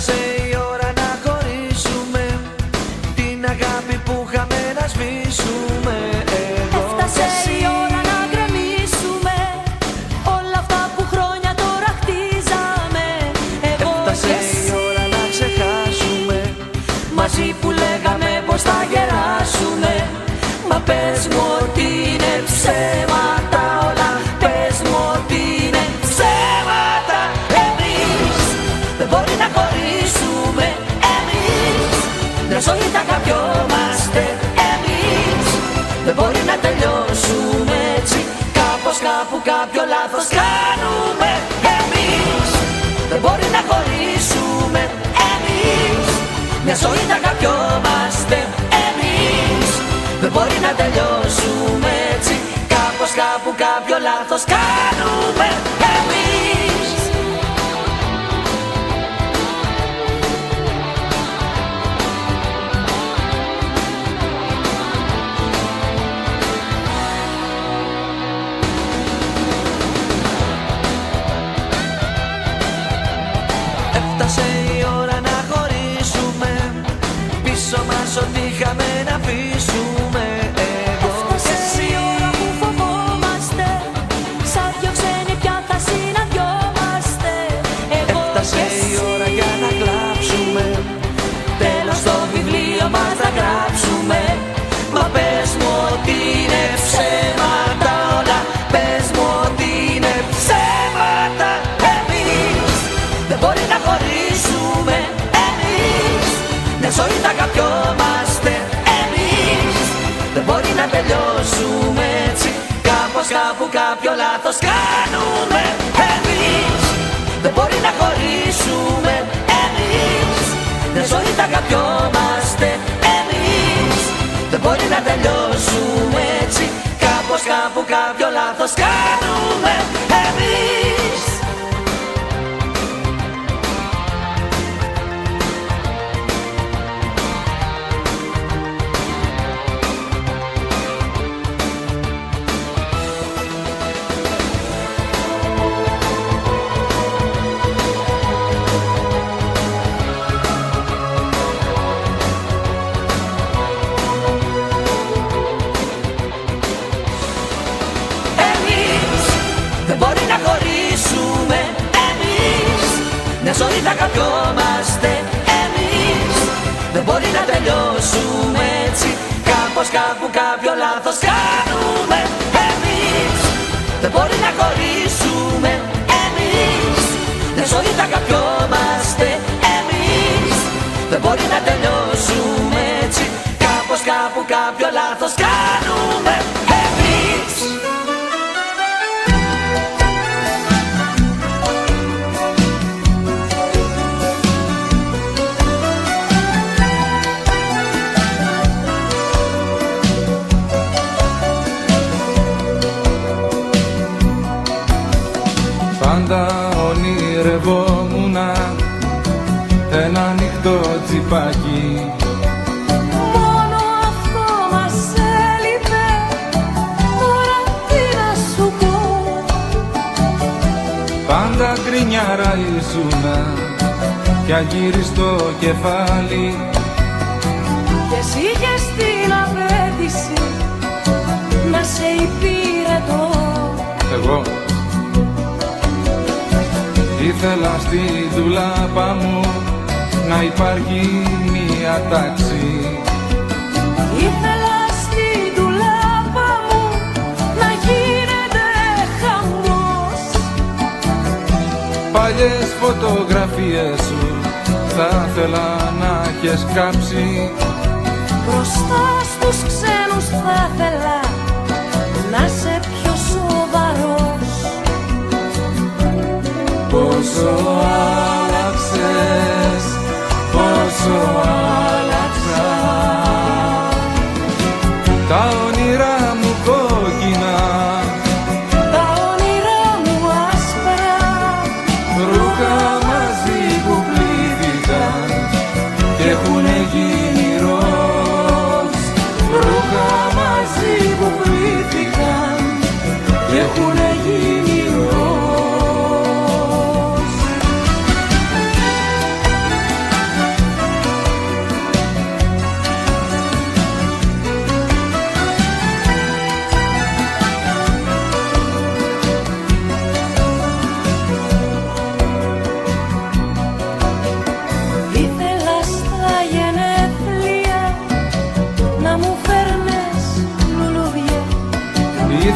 Έφτασε η ώρα να χωρίσουμε, την αγάπη που είχαμε να σβήσουμε. Έφτασε η ώρα να γκρεμίσουμε όλα αυτά που χρόνια τώρα χτίζαμε. Έφτασε η ώρα να ξεχάσουμε, μαζί που λέγαμε πως θα γεράσουμε. Μα πες μου ότι είναι ψέματα όλα, πες μου ότι είναι ψέματα. Εμείς δεν μπορεί να χωρίσουμε, εμείς μια ζωή θα αγαπιόμαστε. Εμείς δεν μπορεί να τελειώσουμε έτσι, κάπως κάπου κάποιο λάθος κάνουμε. Εμείς δεν μπορεί να χωρίσουμε, εμείς μια ζωή θα αγαπιόμαστε. Εμείς δεν μπορεί να τελειώσουμε έτσι, κάπως κάπου κάποιο λάθος κάνουμε. Εμείς έφτασε η ώρα να χωρίσουμε, πίσω μας ό,τι είχαμε να αφήσουμε. Έφτασε η ώρα που φοβόμαστε, σαν δυο ξένοι πια θα συναντιόμαστε. Έφτασε η ώρα για να κλάψουμε, τέλος στο βιβλίο μας να γράψουμε. Μα πες μου ότι είναι ψέματα όλα, πες μου ότι είναι ψέματα. Εμείς δεν μπορεί να χωρίσουμε, εμείς μια ζωή θα αγαπιόμαστε. Εμείς δεν μπορεί να τελειώσουμε έτσι, κάπως κάπου κάποιο λάθος κάνουμε. Εμείς δεν μπορεί να χωρίσουμε, εμείς μια ζωή θα αγαπιόμαστε. Εμείς δεν μπορεί να τελειώσουμε έτσι, κάπως κάπου κάποιο λάθος κάνουμε. Εμείς δεν μπορεί να χωρίσουμε, εμείς μια ζωή θα αγαπιόμαστε. Εμείς δεν μπορεί να τελειώσουμε έτσι, κάπως κάπου κάποιο λάθος κάνουμε. Εμείς δεν μπορεί να χωρίσουμε, εμείς μια ζωή θα αγαπιόμαστε. Εμείς δεν μπορεί να τελειώσουμε έτσι, κάπως κάπου κάποιο λάθος κάνουμε. Εμείς πάντα ονειρευόμουνα ένα ανοιχτό τσιπάκι. Μόνο αυτό μας έλειπε, τώρα τι να σου πω. Πάντα γκρινιάρα ήσουνα κι αγύριστο κεφάλι. Και εσύ είχες την απέτηση να σε υπηρετώ. Εγώ ήθελα στη ντουλάπα μου να υπάρχει μία τάξη. Ήθελα στη ντουλάπα μου να γίνεται χαμός. Παλιές φωτογραφίες σου θα ήθελα να έχεις κάψει. Μπροστά στους ξένους θα ήθελα να είσαι πιο σοβαρός. Πόσο άλλαξες, πόσο άλλαξα. Τα όνειρά μου κόκκινα, τα όνειρά μου άσπρα, ρούχα μαζί που πλήθηκαν και έχουνε γίνει ροζ. Ρούχα μαζί που πλήθηκαν και έχουνε γίνει ροζ.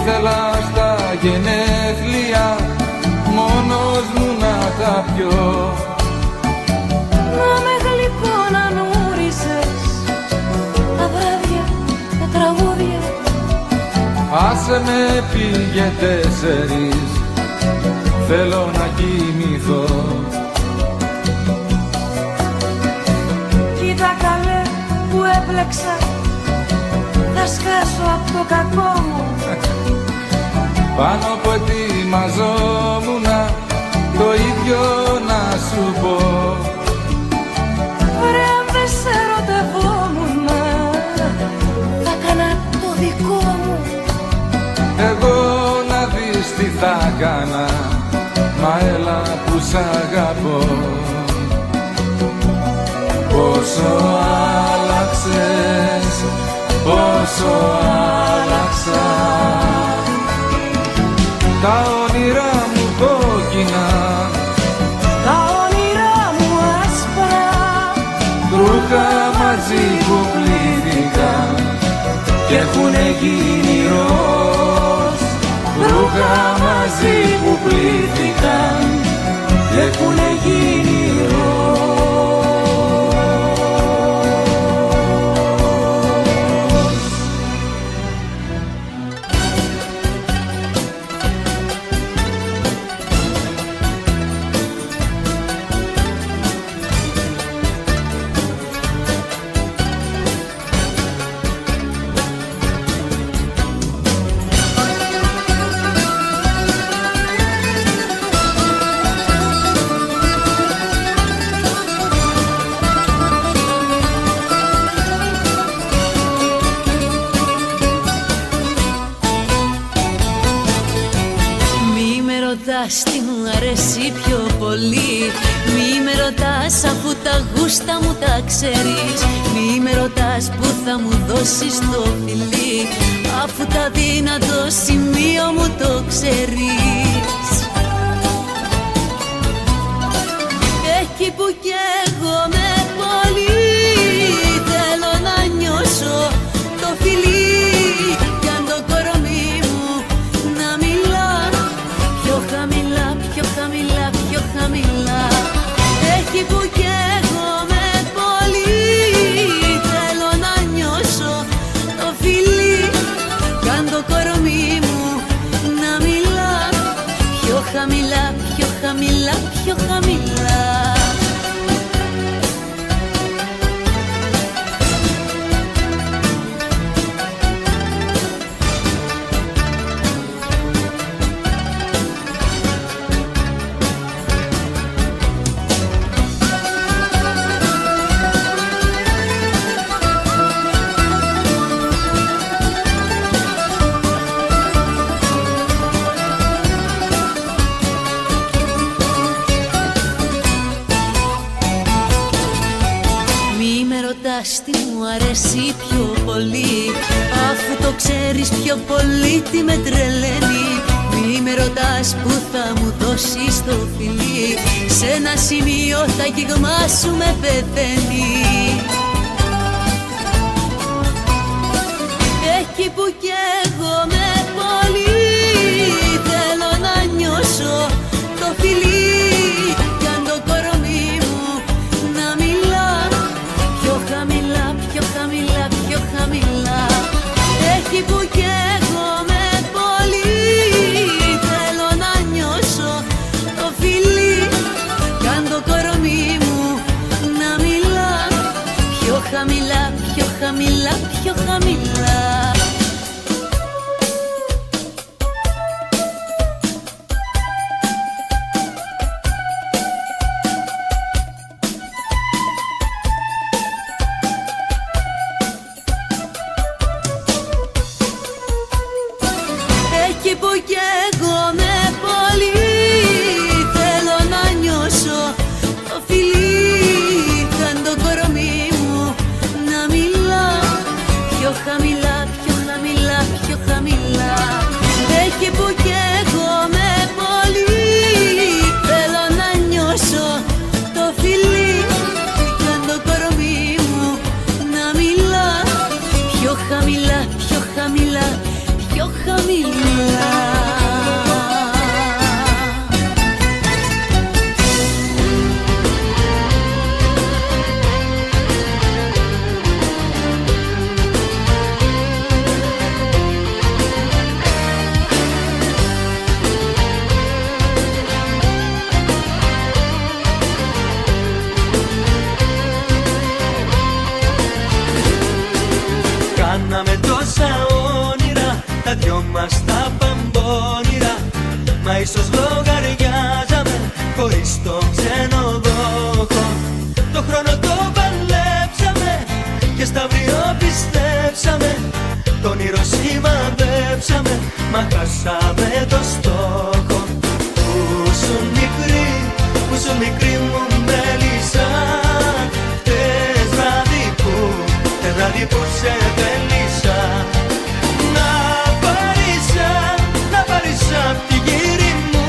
ήθελα στα γενέθλια μόνος μου να τα πιω. Να με γλυκό να νούρισες τα βράδια, τα τραγούδια. Άσε με, πήγε 4, θέλω να κοιμηθώ. Κοίτα καλέ που έπλεξα, θα σκάσω από το κακό μου. Πάνω που ετοιμαζόμουνα το ίδιο να σου πω. Βρε αν δεν σε ερωτευόμουνα, θα κάνα το δικό μου. Εγώ να δεις τι θα κάνα, μα έλα που σ' αγαπώ. Πόσο άλλαξες, πόσο άλλαξα. Τα όνειρά μου κόκκινα, Τα όνειρά μου άσπρα, ρούχα μαζί που πλήθηκαν κι έχουνε γίνει ροζ. Ρούχα μαζί που πλήθηκαν κι έχουνε γίνει ροζ. Τι μου αρέσει πιο πολύ. Μη με ρωτάς αφού τα γούστα μου τα ξέρεις. Μη με ρωτάς που θα μου δώσεις το φιλί, αφού τα δύνατο σημείο μου το ξέρεις. Εκεί που καίγομαι πολύ, θέλω να νιώσω το φιλί. Κι αν το κορμί μου να μιλά πιο χαμηλά, πιο χαμηλά, πιο χαμηλά. Εκεί που καίγομαι πολύ, θέλω να νιώσω το φιλί. Κι αν το κορμί μου να μιλά πιο χαμηλά, πιο χαμηλά, πιο χαμηλά. Τι μου αρέσει πιο πολύ, αφού το ξέρεις πιο πολύ τι με τρελαίνει. Μη με ρωτάς που θα μου δώσεις το φιλί, σε ένα σημείο τα αγγίγμα σου με πεθαίνει. Εκεί που καίγομαι πολύ, θέλω να νιώσω το φιλί. Κι αν το κορμί μου να μιλά πιο χαμηλά, πιο χαμηλά, πιο χαμηλά. Εκεί που καίγομαι πολύ, θέλω να νιώσω το φιλί. Κι αν το κορμί μου να μιλά πιο χαμηλά, πιο χαμηλά, πιο χαμηλά. Εκεί που καίγομαι πολύ, θέλω να νιώσω το φιλί. Κι αν το κορμί μου να μιλά πιο χαμηλά, τα δυο μας τα παμπώνυρα. Μα ίσως λογαριάζαμε χωρίς τον ξενοδόχο. Το χρόνο το παλέψαμε και στα αύριο πιστέψαμε. Το όνειρο σημαδέψαμε, μα χάσαμε το στόχο. Πού σου μικρή μου μέλισσα, χτες βράδυ που σε θέλησα. Να πάρεις απ' τη γύρι μου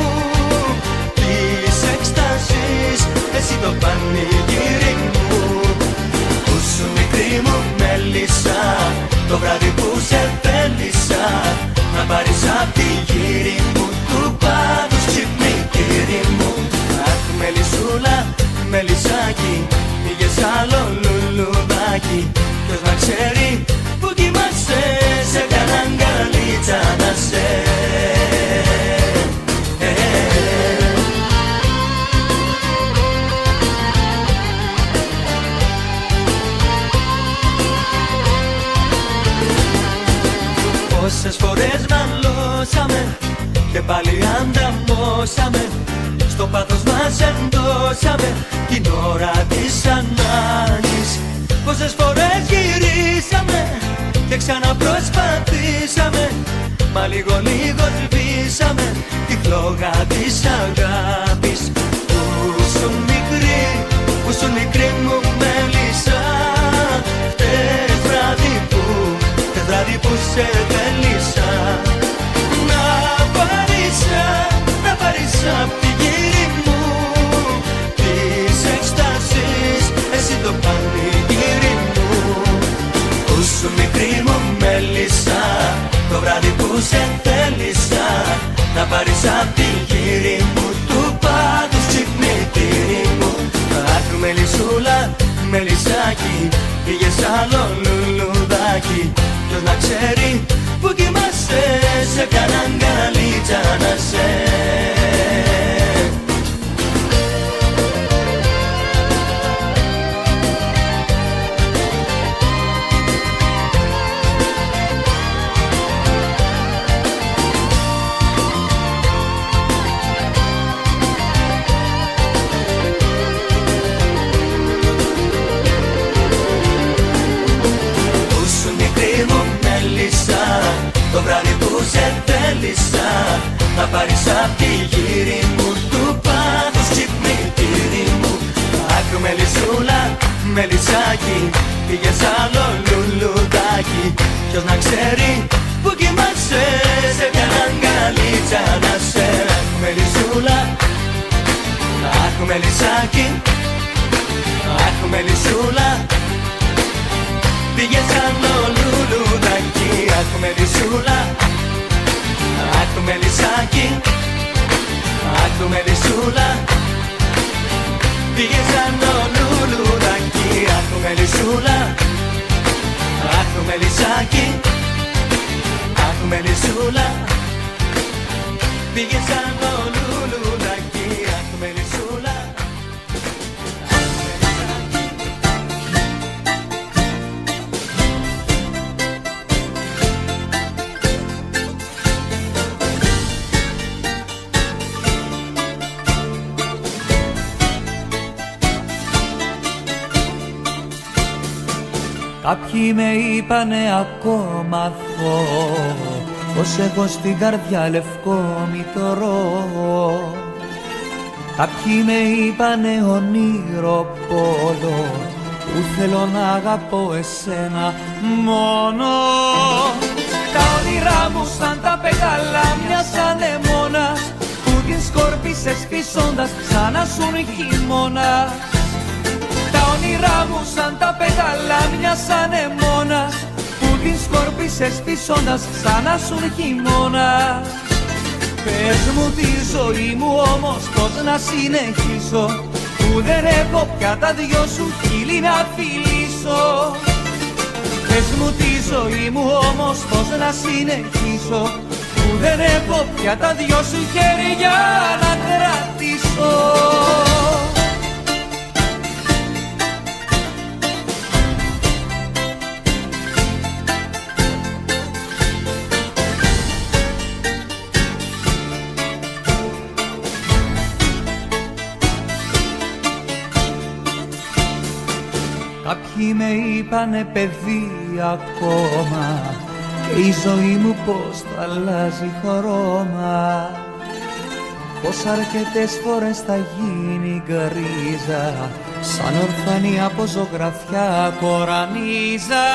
της έκστασης, εσύ το πανηγύρι μου. Πού σου μικρή μου μέλισσα, το βράδυ που σε θέλησα. Να πάρεις απ' τη γύρι μου του πάντους ξυπνητήρι μου. Αχ μελισσούλα, μελισσάκι, πήγες άλλο λουλουδάκι. Ποιος να ξέρει που κοιμάσαι, σε κανέναν αγκαλίτσα να σε. Πόσες φορές μαλώσαμε και πάλι ανταμώσαμε. Στο πάθος μας ενδώσαμε την ώρα της ανάγκης. Πόσες φορές γυρίσαμε και ξαναπροσπαθήσαμε. Μα λίγο σβήσαμε τη φλόγα της αγάπης. Πού σου μικρή μου μέλισσα, χτες βράδυ που σε θέλησα. Να πάρεις απ' τη γύρι μου της έκστασης, εσύ το πανηγύρι μου. Πού σου μικρή μου μέλισσα, το βράδυ που σε θέλησα. Να πάρεις απ' τη γύρι μου του πάντους ξυπνητήρι μου. Αχ μελισσούλα, μελισσάκι, πήγες άλλο λουλουδάκι. Ποιος να ξέρει που κοιμάσαι, σε κανέναν αγκαλίτσα να σε. Το βράδυ που σε θέλησα. Να πάρεις απ' τη γύρι μου του πάθους ξυπνητήρι μου. Αχ μελισσούλα, μελισσάκι, πήγες άλλο λουλουδάκι. Ποιος να ξέρει που κοιμάσαι, σε κανέναν αγκαλίτσα να σε. Αχ μελισσούλα, αχ μελισσάκι, αχ μελισσούλα, πήγες άλλο λουλουδάκι. Αχ μελισσούλα, αχ μελισσάκι, αχ μελισσούλα, πήγες άλλο λουλουδάκι. Αχ μελισσούλα, αχ μελισσάκι, αχ μελισσούλα, πήγες άλλο λουλουδάκι. Αχ μελισσούλα. Κάποιοι με είπανε ακόμα θω, πως έχω στην καρδιά λευκό μητρό. Κάποιοι με είπανε ονειροπόλο, που θέλω να αγαπώ εσένα μόνο. Τα όνειρά μου σαν τα πεγάλα μιας ανεμόνας, που την σκόρπισες φυσώντας σαν να σουν χειμώνας. Τα όνειρά μου σαν τα πετάλα μιας ανεμόνας, που την σκόρπισες φυσώντας σαν να σουν χειμώνας. Πες μου τη ζωή μου όμως πως να συνεχίσω, που δεν έχω πια τα δυο σου χείλη να φιλήσω. Πες μου τη ζωή μου όμως πως να συνεχίσω, που δεν έχω πια τα δυο σου χέρια να κρατήσω. Κάποιοι με είπανε παιδί ακόμα και η ζωή μου πως θα αλλάζει χρώμα, πως αρκετές φορές θα γίνει γκρίζα, σαν ορφανή από ζωγραφιά κορανίζα.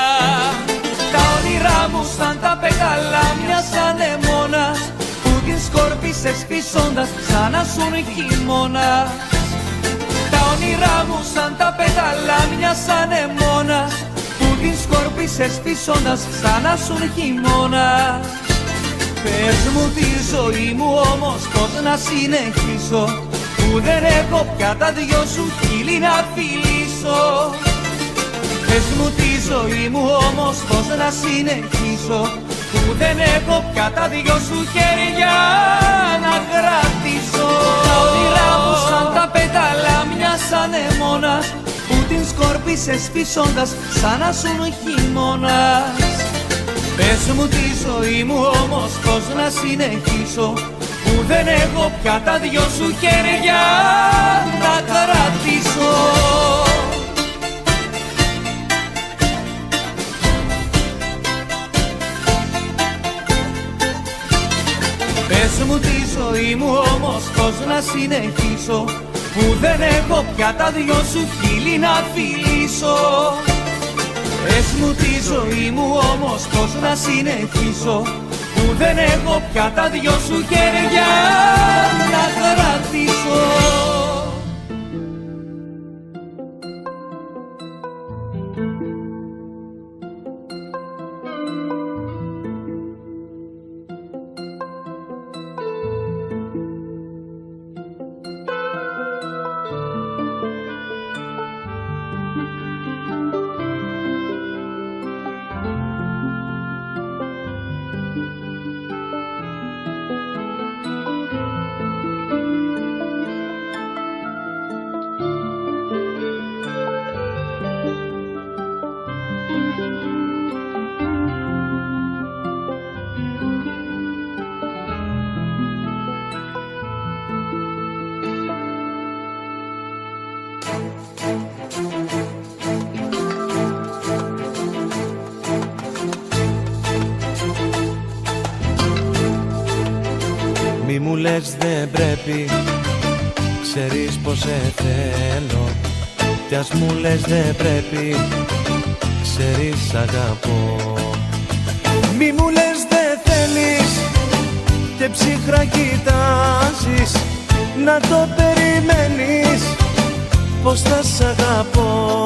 Τα όνειρά μου σαν τα πεταλάμια σαν αιμόνας που την σκόρπισες φυσώντας σαν να σουν χειμώνας. Τα όνειρά μου σαν τα πεταλάμια σαν αιμόνας που την σκόρπισες φυσώντας σαν να σουν χειμώνας. Πες μου τη ζωή μου όμως πως να συνεχίσω, που δεν έχω πια τα δυο σου χείλη να φιλήσω. Πες μου τη ζωή μου όμως πως να συνεχίσω, που δεν έχω πια τα δυο σου χέρια να κρατήσω. Τα όνειρά μου σαν τα πεταλάμια σαν αιμόνας που την σκόρπισες φυσώντας σαν να σουν χειμώνας. Πες μου τη ζωή μου όμως πως να συνεχίσω, που δεν έχω πια τα δυο σου χέρια να κρατήσω. Πες μου τη ζωή μου όμως πως να συνεχίσω, που δεν έχω πια τα δυο σου χείλη να φιλήσω. Πες μου τη ζωή μου όμως πως να συνεχίσω, που δεν έχω πια τα δυο σου χέρια να κρατήσω. Μη μου λες δεν πρέπει, ξέρεις πως σε θέλω. Κι ας μου λες δεν πρέπει, ξέρεις αγαπώ. Μη μου λες δεν θέλεις και ψυχρά κοιτάζεις, να το περιμένεις πως θα σ' αγαπώ.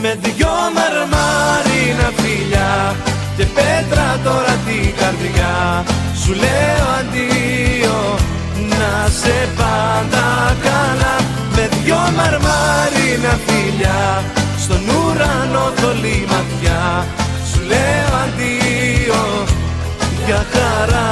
Με δυο μαρμάρινα φιλιά και πέτρα τώρα την καρδιά, σου λέω αντίο, να σε πάντα καλά. Με δυο μαρμάρινα φιλιά, στον ουρανό θολή ματιά, σου λέω αντίο, για χαρά.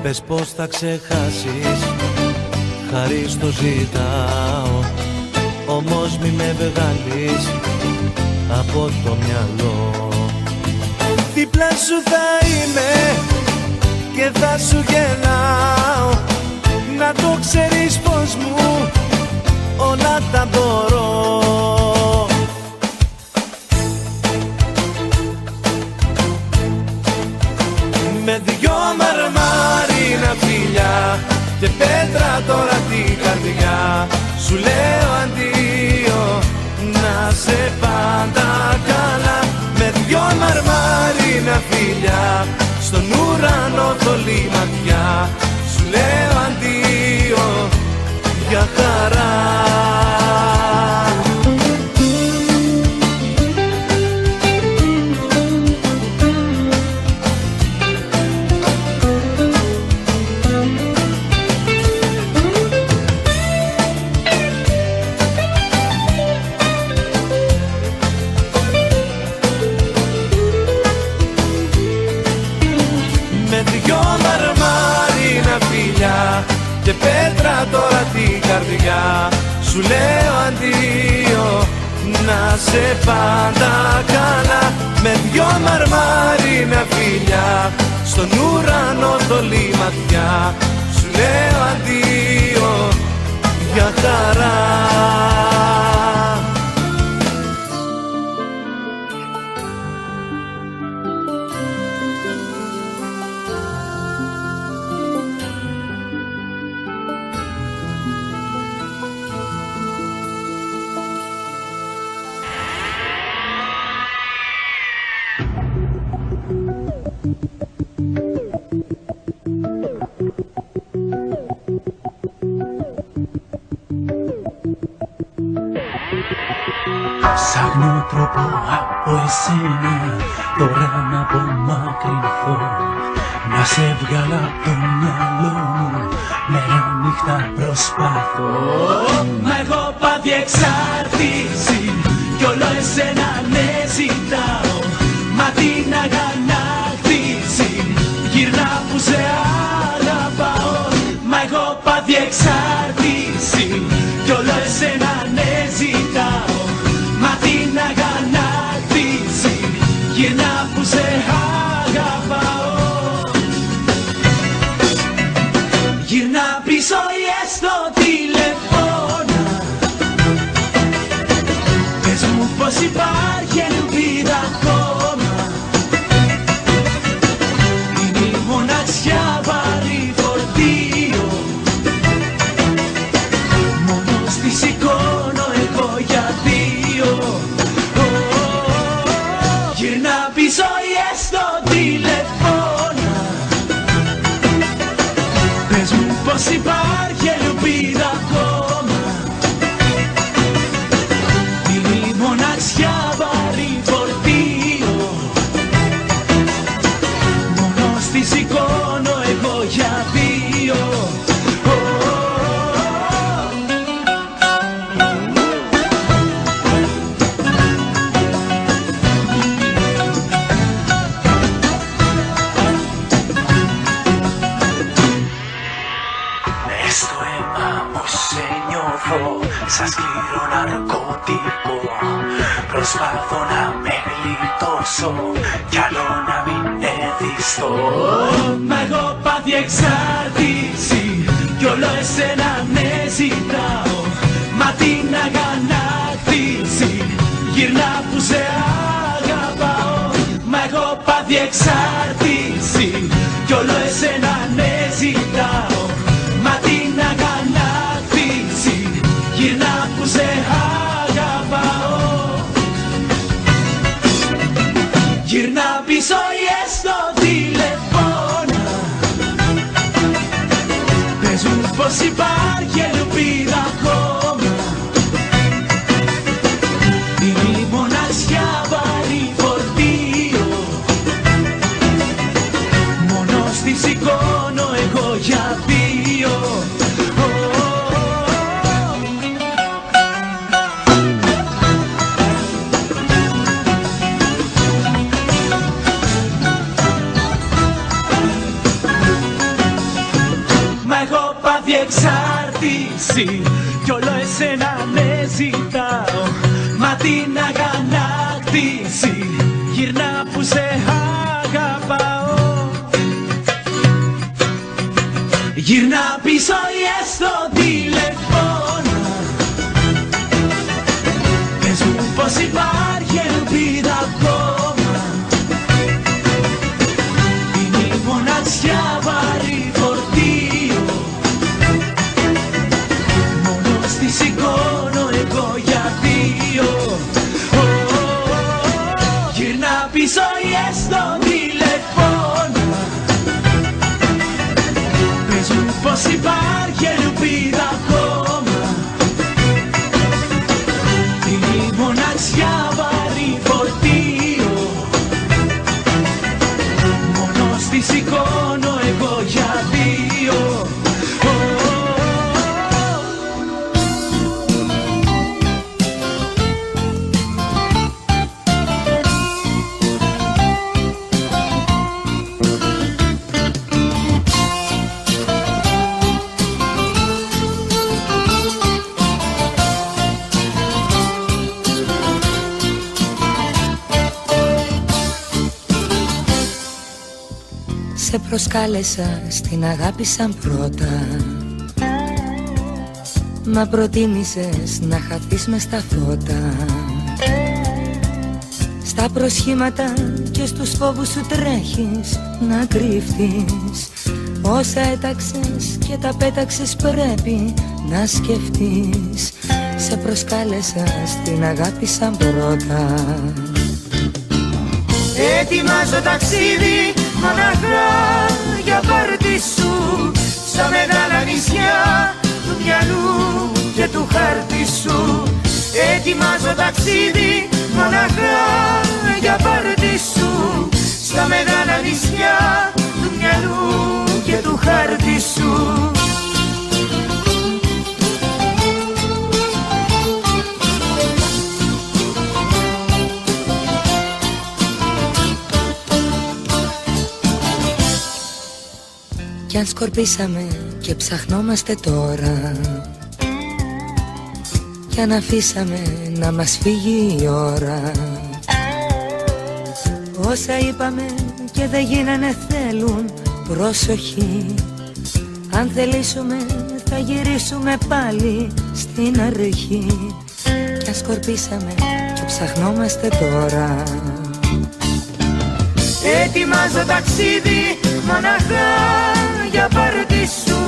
Πες πως θα ξεχάσεις, χάρη στο ζητάω, όμως μη με βγάλεις από το μυαλό. Δίπλα σου θα είμαι και θα σου γελάω, να το ξέρεις πως μου όλα τα μπορώ. Με δυο μαρμάρινα φιλιά και πέτρα τώρα την καρδιά, σου λέω αντίο, να σε πάντα καλά. Με δυο μαρμάρινα φιλιά, στον ουρανό θολή ματιά, σου λέω αντίο, για χαρά. και πέτρα τώρα την καρδιά. Σου λέω αντίο, να σε πάντα καλά, με δυο μαρμάρινα φιλιά, στον ουρανό θολή ματιά. Σου λέω αντίο, για χαρά. Ψάχνω τρόπο από εσένα τώρα να απομακρυνθώ, να σε βγάλω από το μυαλό μου, μέρα νύχτα προσπαθώ. Μα εγώ πάθει εξάρτηση κι όλο εσένα ναι ζητάω, μα την αγανάκτηση γυρνά που σε αγαπάω. Μα εγώ πάθει εξάρτηση κι όλο εσένα ναι ζητάω, μα την αγανάκτηση γυρνά που σε αγαπάω. Γυρνά πίσω ή έστω τηλεφώνα, πες μου πως υπάρχει ελπίδα ακόμα. Είναι η μοναξιά βαρύ φορτίο, μόνος τη σηκώνω εγώ για δύο. Γυρνά πίσω ή έστω τηλεφώνα, πες μου πως υπάρχει ελπίδα ακόμα. Είναι η μοναξιά βαρύ φορτίο, μόνος τη σηκώνω εγώ για δύο. Στο αίμα μου σε νιώθω σαν σκληρό ναρκωτικό, προσπαθώ να με γλιτώσω κι άλλο να μην εθιστώ. Μα εγώ πάθει εξάρτηση κι όλο εσένα ναι ζητάω, μα την αγανάκτηση γυρνά που σε αγαπάω. Μα εγώ πάθει εξάρτηση κι όλο εσένα ναι ζητάω, μα την αγανάκτηση γυρνά που σε αγαπάω. Γυρνά πίσω ή έστω τηλεφώνα, πες μου πως υπάρχει ελπίδα ακόμα. Είναι η μοναξιά βαρύ φορτίο, μόνος τη σηκώνω εγώ για δύο. Μα εγώ πάθει εξάρτηση κι όλο εσένα ναι ζητάω, μα την αγανάκτηση γυρνά που σε αγαπάω. Γυρνά πίσω ή έστω τηλεφώνα, πες μου πως υπάρχει ελπίδα ακόμα. Είναι η μοναξιά βαρύ φορτίο, μόνος τη σηκώνω εγώ για δύο. Γυρνά πίσω ή έστω τηλεφώνα, πες μου πως υπάρχει ελπίδα ακόμα. Είναι η μοναξιά βαρύ φορτίο, μόνος τη σηκώνω εγώ για δύο. Σε προσκάλεσα στην αγάπη σαν πρώτα, μα προτίμησες να χαθείς μες στα φώτα. Στα προσχήματα και στους φόβους σου τρέχεις να κρύφτεις. Όσα έταξες και τα πέταξες πρέπει να σκεφτείς. Σε προσκάλεσα στην αγάπη σαν πρώτα. Ετοιμάζω ταξίδι μοναχά για πάρτι σου, στα μεγάλα νησιά του μυαλού και του χάρτη σου. Ετοιμάζω ταξίδι μοναχά για πάρτι σου, στα μεγάλα νησιά του μυαλού και του χάρτη σου. Κι αν σκορπίσαμε και ψαχνόμαστε τώρα, κι αν αφήσαμε να μας φύγει η ώρα, όσα είπαμε και δεν γίνανε θέλουν προσοχή. Αν θελήσουμε θα γυρίσουμε πάλι στην αρχή. Κι αν σκορπίσαμε και ψαχνόμαστε τώρα. Ετοιμάζω ταξίδι μοναχά για πάρτι σου,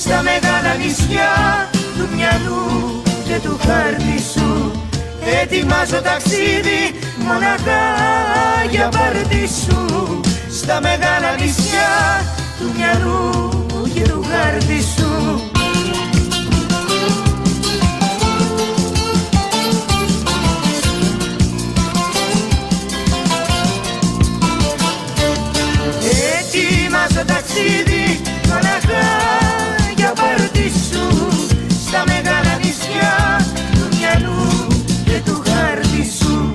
στα μεγάλα νησιά του μυαλού και του χάρτη σου. Ετοιμάζω ταξίδι μοναχά για πάρτι σου, στα μεγάλα νησιά του μυαλού και του χάρτη σου. Ετοιμάζω ταξίδι μοναχά για πάρτι σου, στα μεγάλα νησιά του μυαλού και του χάρτη σου.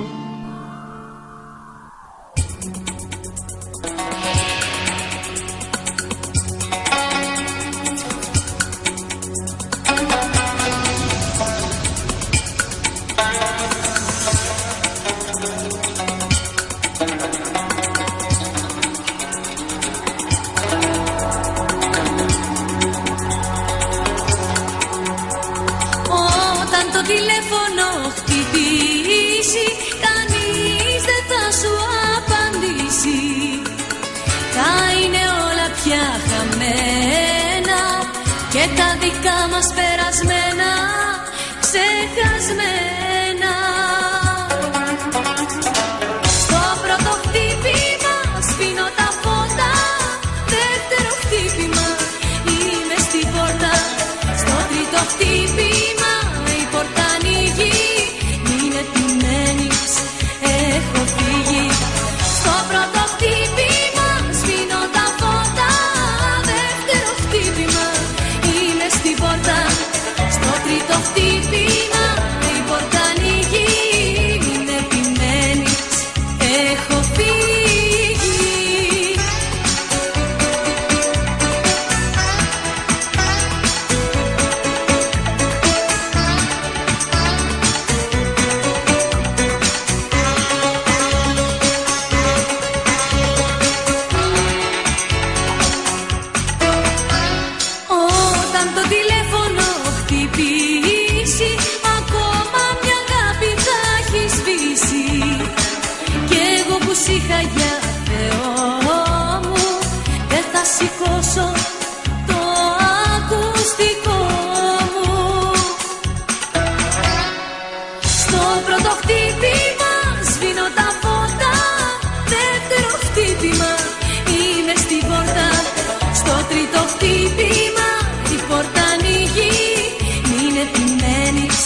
Και τα δικά μας περασμένα ξεχασμένα. Στο πρώτο χτύπημα σβήνω τα φώτα, δεύτερο χτύπημα είμαι στην πόρτα. Στο τρίτο χτύπημα η πόρτα ανοίγει, μην επιμένεις, έχω φύγει. Στο πρώτο χτύπημα σβήνω τα φώτα, δεύτερο χτύπημα είμαι στην πόρτα. Στο τρίτο χτύπημα η πόρτα ανοίγει, μην επιμένεις, έχω φύγει. Όταν το τηλέφωνο χτυπήσει, ακόμα μια αγάπη θα έχει σβήσει. Κι εγώ που σ' είχα για Θεό μου, δεν θα σηκώσω το ακουστικό μου. Στο πρώτο χτύπημα σβήνω τα φώτα, δεύτερο χτύπημα είμαι στην πόρτα. Στο τρίτο χτύπημα η πόρτα ανοίγει, μην επιμένεις,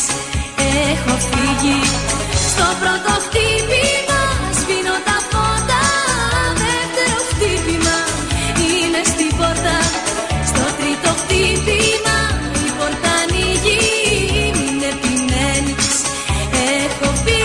έχω φύγει. Στο πρώτο χτύπημα σβήνω τα φώτα, δεύτερο χτύπημα είμαι στην πόρτα. Στο τρίτο χτύπημα η πόρτα ανοίγει, μην επιμένεις, έχω φύγει.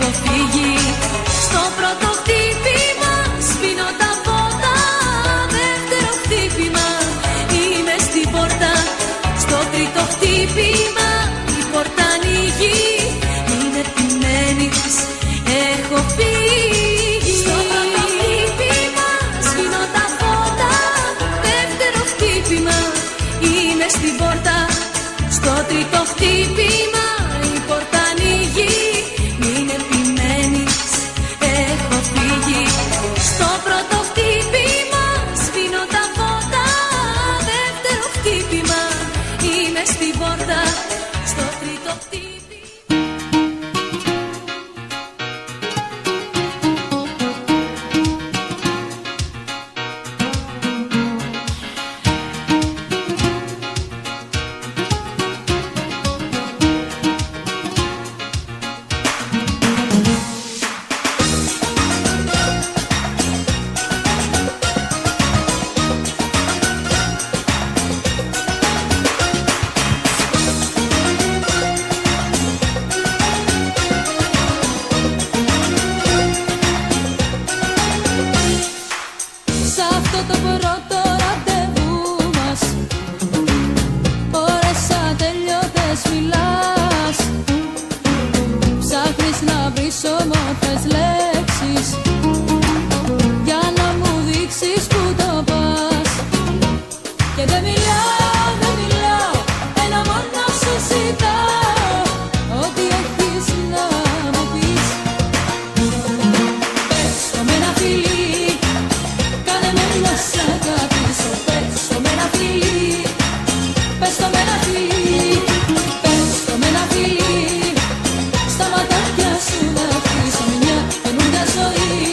έχω φύγει. Στο πρώτο χτύπημα σβήνω τα φώτα. Δεύτερο χτύπημα είμαι στην πόρτα. Στο τρίτο χτύπημα η πόρτα ανοίγει. Μην επιμένεις, έχω φύγει. Στο πρώτο χτύπημα σβήνω τα φώτα. Δεύτερο χτύπημα είμαι στην πόρτα. Στο τρίτο χτύπημα η πόρτα ανοίγει. Μην επιμένεις, έχω φύγει. Στο πρώτο χτύπημα σβήνω τα φώτα. Δεύτερο χτύπημα είμαι στην πόρτα. Στο τρίτο χτύπημα. Σ' αυτό το πρώτο ραντεβού μας ώρες ατελειώτες μιλάς. Ψάχνεις να βρεις όμορφες λέξεις για να μου δείξεις που το πας. Και δεν μιλάω, δεν μιλάω, ένα μόνο σου ζητάω. Ό,τι έχεις να μου πεις. Πες το με ένα φιλί, κάνε με να σ' αγαπήσω. Πες το με ένα φιλί, πες το με ένα φιλί. Πες το με ένα φιλί, στα ματάκια σου να αφήσω μια καινούργια ζωή.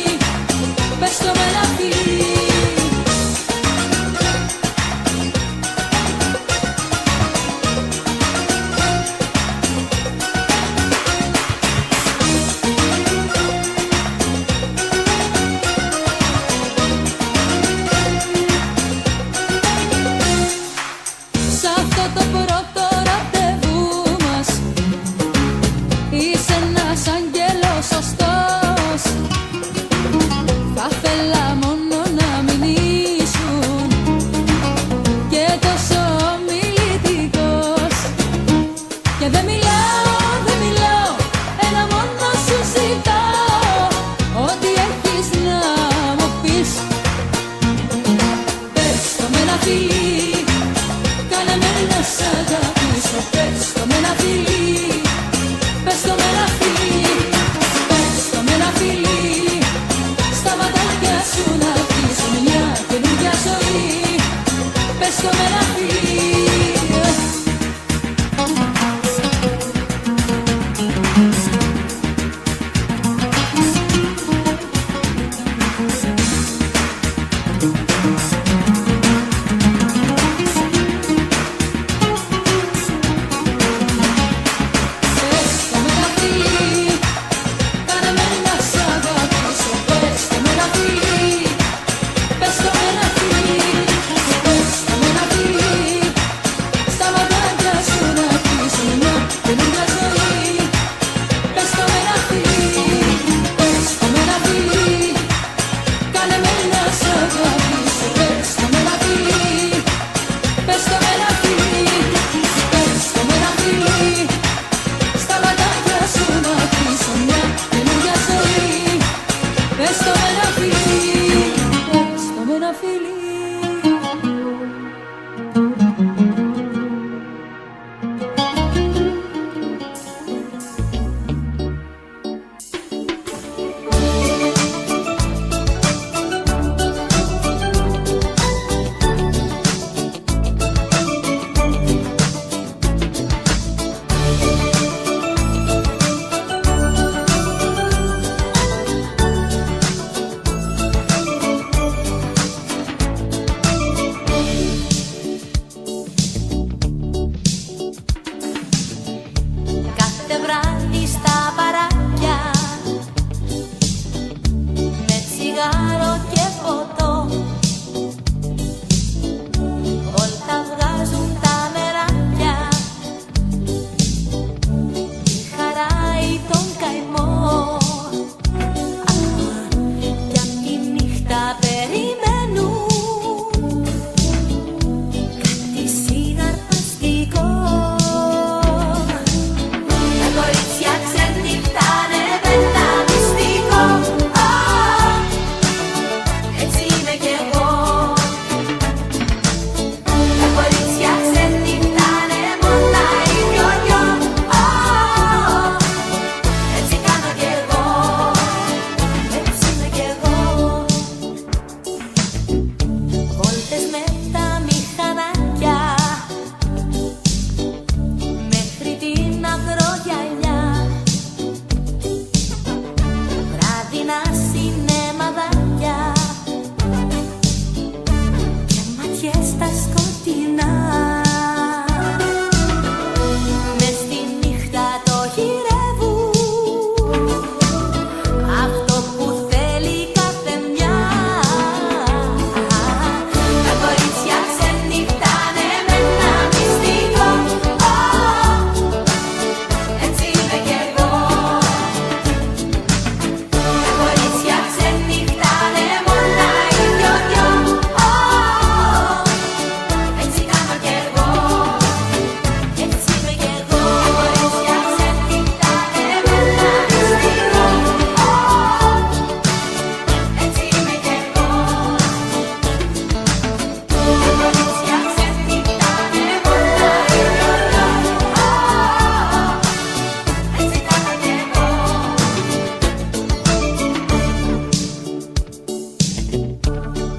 ένα σινεμαδάκια και ματιές στα σκοτεινά. Μες στη νύχτα το γυρεύουν αυτό που θέλει κάθε μια. Τα κορίτσια ξενυχτάνε με ένα μυστικό. Έτσι είμαι κι εγώ. Τα κορίτσια ξενυχτάνε μόνα οι δυο-δυο. Έτσι κάνω κι εγώ. Έτσι είμαι κι εγώ. Τα κορίτσια ξενυχτάνε με ένα μυστικό. Έτσι είμαι κι εγώ. Τα κορίτσια ξενυχτάνε μόνα οι δυο-δυο. Έτσι κάνω κι εγώ.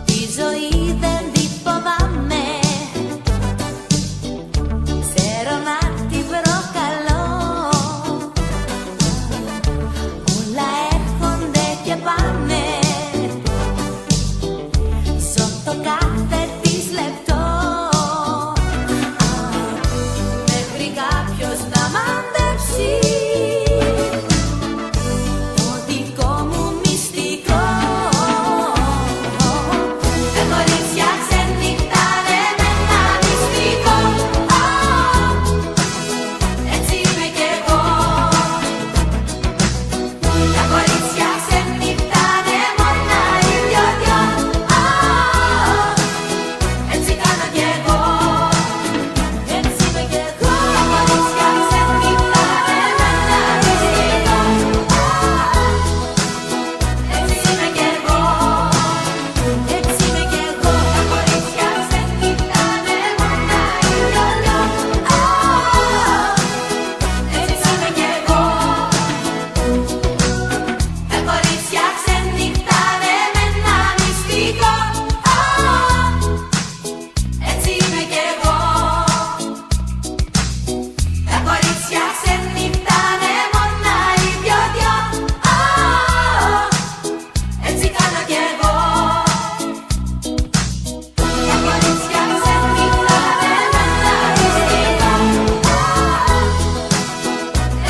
Τη ζωή δεν τη φοβάμαι, ξέρω να την προκαλώ. Όλα έρχονται και πάνε, ζω το κάθε της λεπτό. Μέχρι κάποιος να μαντέψει το δικό μου μυστικό. Τα κορίτσια ξενυχτάνε με ένα μυστικό. Έτσι είμαι κι εγώ. Τα κορίτσια ξενυχτάνε μόνα οι δυο-δυο. Έτσι κάνω κι εγώ. Έτσι είμαι κι εγώ. Τα κορίτσια ξενυχτάνε με ένα μυστικό. Έτσι είμαι κι εγώ. Έτσι είμαι κι εγώ. Τα κορίτσια ξενυχτάνε μόνα οι δυο-δυο. Έτσι είμαι κι εγώ. Τα κορίτσια ξενυχτάνε με ένα μυστικό. Έτσι είμαι κι εγώ. Τα κορίτσια ξενυχτάνε μόνα οι δυο-δυο. Έτσι κάνω κι εγώ. Τα κορίτσια ξενυχτάνε με ένα μυστικό.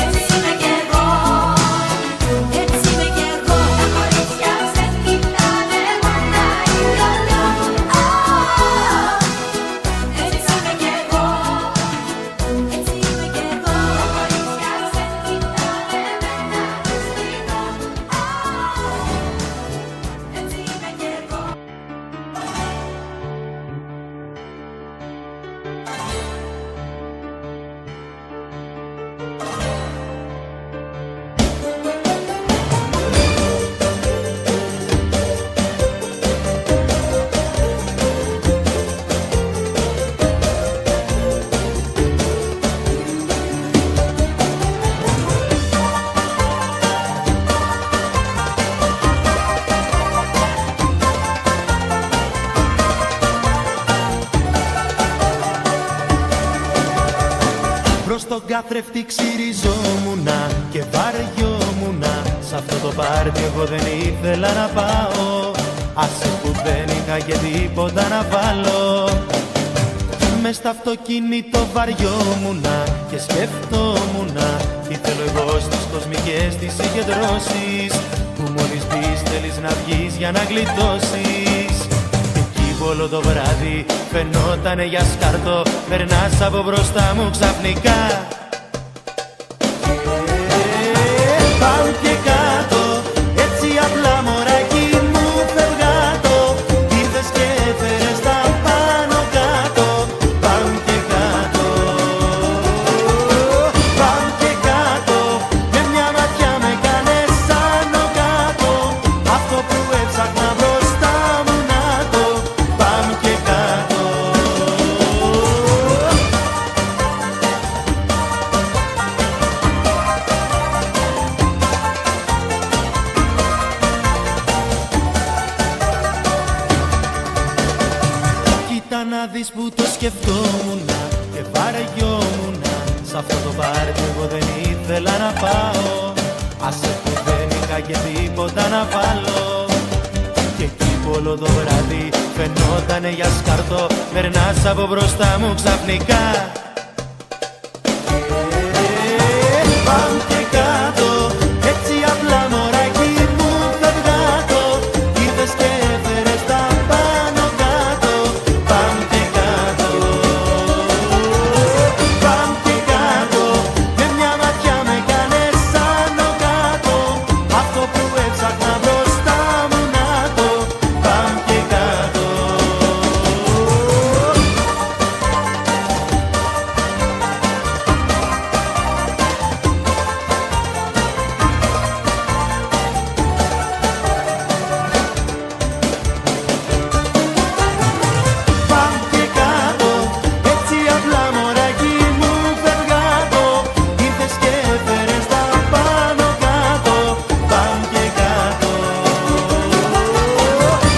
Έτσι είμαι κι εγώ. Έτσι είμαι κι εγώ. Τα κορίτσια ξενυχτάνε μόνα οι δυο-δυο. Έτσι είμαι κι εγώ. Έτσι είμαι κι εγώ. Τα κορίτσια ξενυχτάνε με ένα μυστικό. Έτσι είμαι κι εγώ. Προς τον καθρέφτη ξυριζόμουνα και βαριόμουνα. Σ' αυτό το πάρτι εγώ δεν ήθελα να πάω. Άσε που δεν είχα και τίποτα να βάλω. Μες στο αυτοκίνητο βαριόμουνα και σκεφτόμουνα τι θέλω εγώ στις κοσμικές τις συγκεντρώσεις, που μόλις μπεις θέλεις να βγεις για να γλιτώσεις. Εκεί όλο το βράδυ φαινότανε για σκάρτο, περνάς από μπροστά μου ξαφνικά. Πάω και κάτω, έτσι απλά μωράκι μου φευγάτο. Ήρθες και έφερες τα πάνω κάτω. Πάω και κάτω, πάω και κάτω. Με μια ματιά με κάνες άνω κάτω. Αυτό που έψαχνα μπροστά μου να το. Πάμε και κάτω. Κοίτα να δεις που το σκεφτόμουνα και βαριόμουνα. Σ' αυτό το πάρτι εγώ δεν ήθελα να πάω. Άσε που δεν είχα είχα και τίποτα να βάλω. Και εκεί που όλο το βράδυ φαινότανε για σκαρτό, περνάς από μπροστά μου ξαφνικά. Πάμε και κάτω, έτσι απλά μωράκι μου φευγάτο. Ήρθες και έφερες τα πάνω κάτω. Πάμε και κάτω, πάμε και κάτω. Με μια ματιά με κάνες άνω κάτω. Αυτό που έψαχνα μπροστά μου να το. Πάμε και κάτω. Πάμε και κάτω, έτσι απλά μωράκι μου φευγάτο. Ήρθες και έφερες τα πάνω κάτω. Πάμε και κάτω,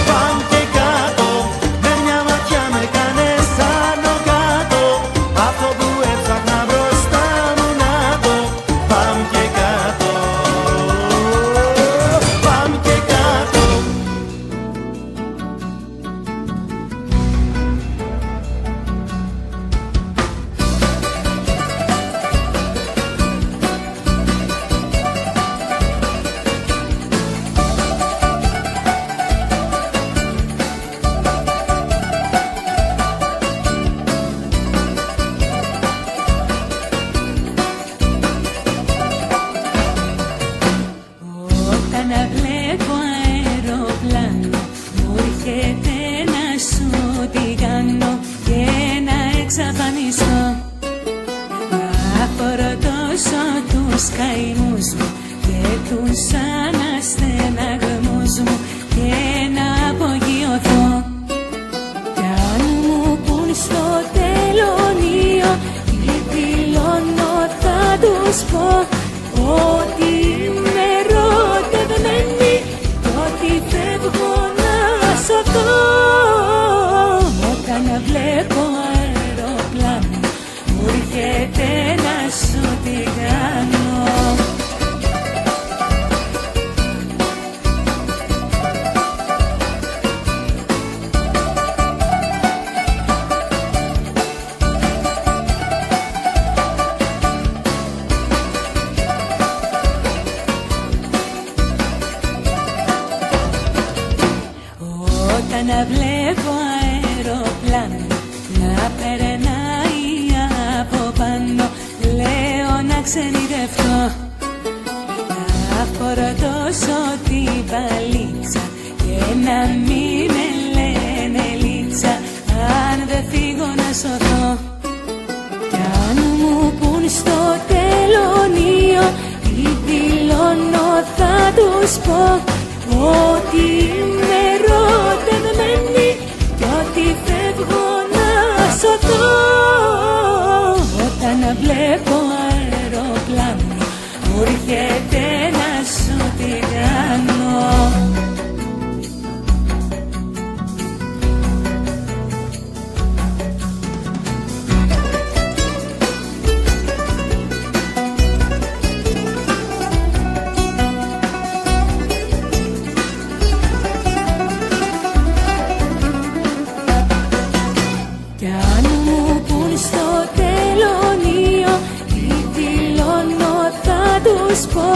πάμε και κάτω. Με μια ματιά με κάνες άνω κάτω. Αυτό που έψαχνα μπροστά μου να το. Πάμε και κάτω, πάμε και κάτω. Όταν βλέπω αεροπλάνο μου έρχεται να σου τι κάνω και να εξαφανιστώ. Να φορτώσω τους καημούς μου και τους αναστεναγμούς μου και να απογειωθώ. Κι αν μου πουν στο τελωνείο τι δηλώνω θα τους πω ότι είμαι ερωτευμένη κι ότι φεύγω να σωθώ. Όταν βλέπω αεροπλάνο μου έρχεται να σου τι κάνω. Όταν βλέπω αεροπλάνο να περνάει από πάνω, λέω να ξενιδευτώ. Να φορτώσω την βαλίτσα και να μην με λένε λίτσα, αν δεν φύγω να σωθώ. Κι αν μου πουν στο τελωνείο τι δηλώνω θα τους πω ότι είμαι ερωτευμένη κι ότι φεύγω να σωθώ. Όταν βλέπω αεροπλάνο μου έρχεται να σου τι κάνω. Κι αν μου πουν στο τελωνείο τι δηλώνω θα τους πω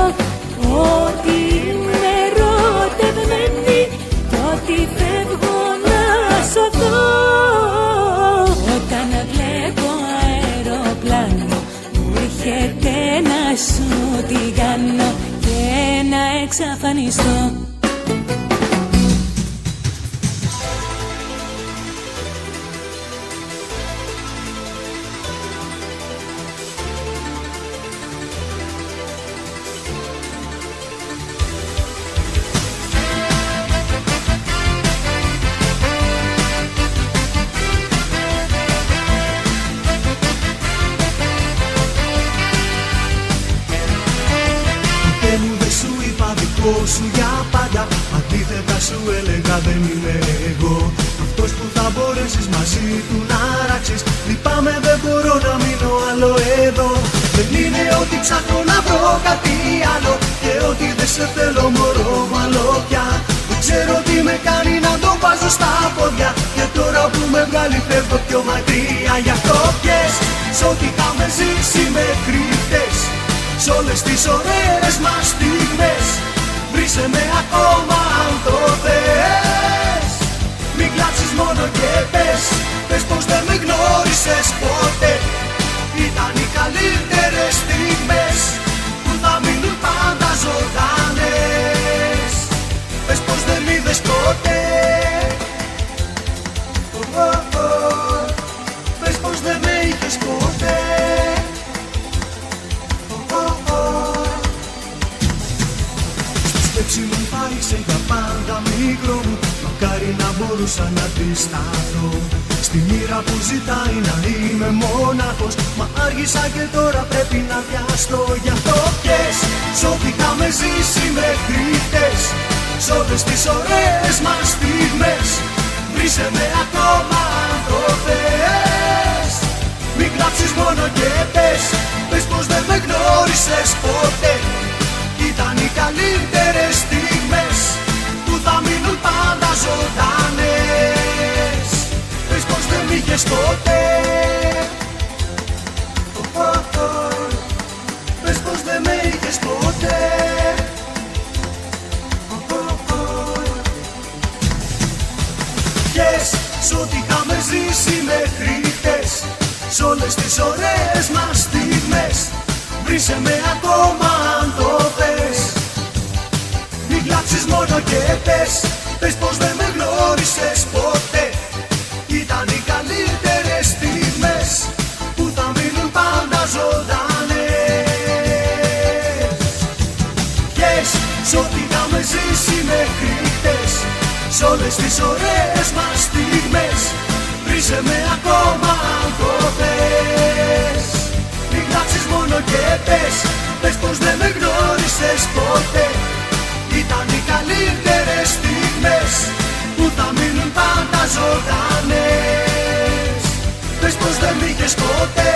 ότι είμαι ερωτευμένη κι ότι φεύγω να σωθώ. Όταν βλέπω αεροπλάνο μου έρχεται να σου τι κάνω και να εξαφανιστώ. Σου για πάντα, αντίθετα σου έλεγα δεν είμαι εγώ αυτός που θα μπορέσεις μαζί του να ράξεις. Λυπάμαι, δεν μπορώ να μείνω άλλο εδώ. Δεν είναι ότι ψάχνω να βρω κάτι άλλο. και ότι δεν σε θέλω μωρό μαλό πια. Δεν ξέρω τι με κάνει να το βάζω στα πόδια, και τώρα που με βγάλει φεύγω πιο μακριά. Γι' αυτό πιες σ' ό,τι είχαμε ζήσει μέχρι χτες, σ' όλες τις ωραίες μας στιγμές. Βρίσκε με ακόμα αν το θες. Μην κλάψεις μόνο και πες, πες πως δεν με γνώρισες ποτέ. Ήταν οι καλύτερες στιγμές που θα μείνουν πάντα ζωντανές. Πες πως δεν είδες ποτέ. Πες πως δεν με είχες ποτέ. Στη σκέψη μου φάριξε για πάντα μικρό μου, μακάρι να μπορούσα να αντισταθώ στη μοίρα που ζητάει να είμαι μόναχος. Μα άργησα και τώρα πρέπει να βιαστώ. Γι' αυτό πιες σ' ό,τι είχαμε ζήσει μέχρι χτες, σ' όλες τις ωραίες μας στιγμές. Βρίσκε με ακόμα αν το θες. Μην κλάψεις μόνο και πες, πες πως δεν με γνώρισες ποτέ. Ήταν οι καλύτερες στιγμές που θα μείνουν πάντα ζωντανές. Πες πως δεν μ' είχες ποτέ. Πες πως δεν με είχες ποτέ. Πιες σ' ό,τι είχαμε ζήσει μέχρι χτες, σ' όλες τις ωραίες μας στιγμές. Βρίσκε με ακόμα αν το θες. Μην κλάψεις μόνο και πες, πες πως δεν με γνώρισες ποτέ. Ήταν οι καλύτερες στιγμές που θα μείνουν πάντα ζωντανές. Πιες σ' ό,τι είχαμε ζήσει μέχρι χτες, σ' όλες τις ωραίες μας στιγμές. Βρίσκε με ακόμα αν το θες. Μην κλάψεις μόνο και πες, πες πως δεν με γνώρισες ποτέ. Ήταν οι καλύτερες στιγμές που θα μείνουν πάντα ζωντανές. Πες πως δεν μ' είχες ποτέ.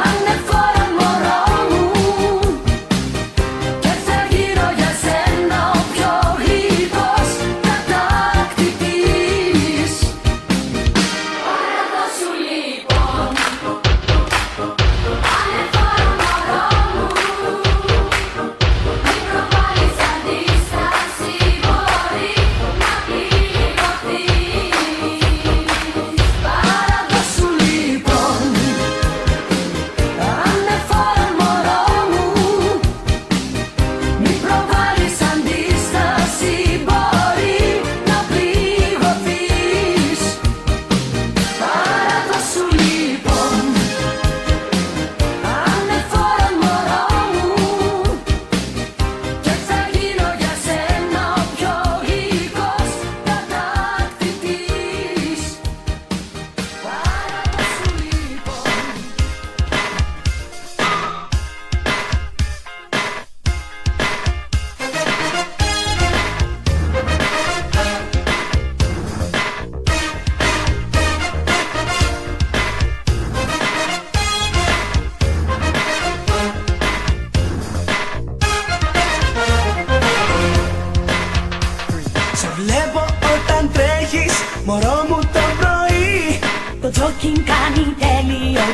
Ανεφόρον μωρό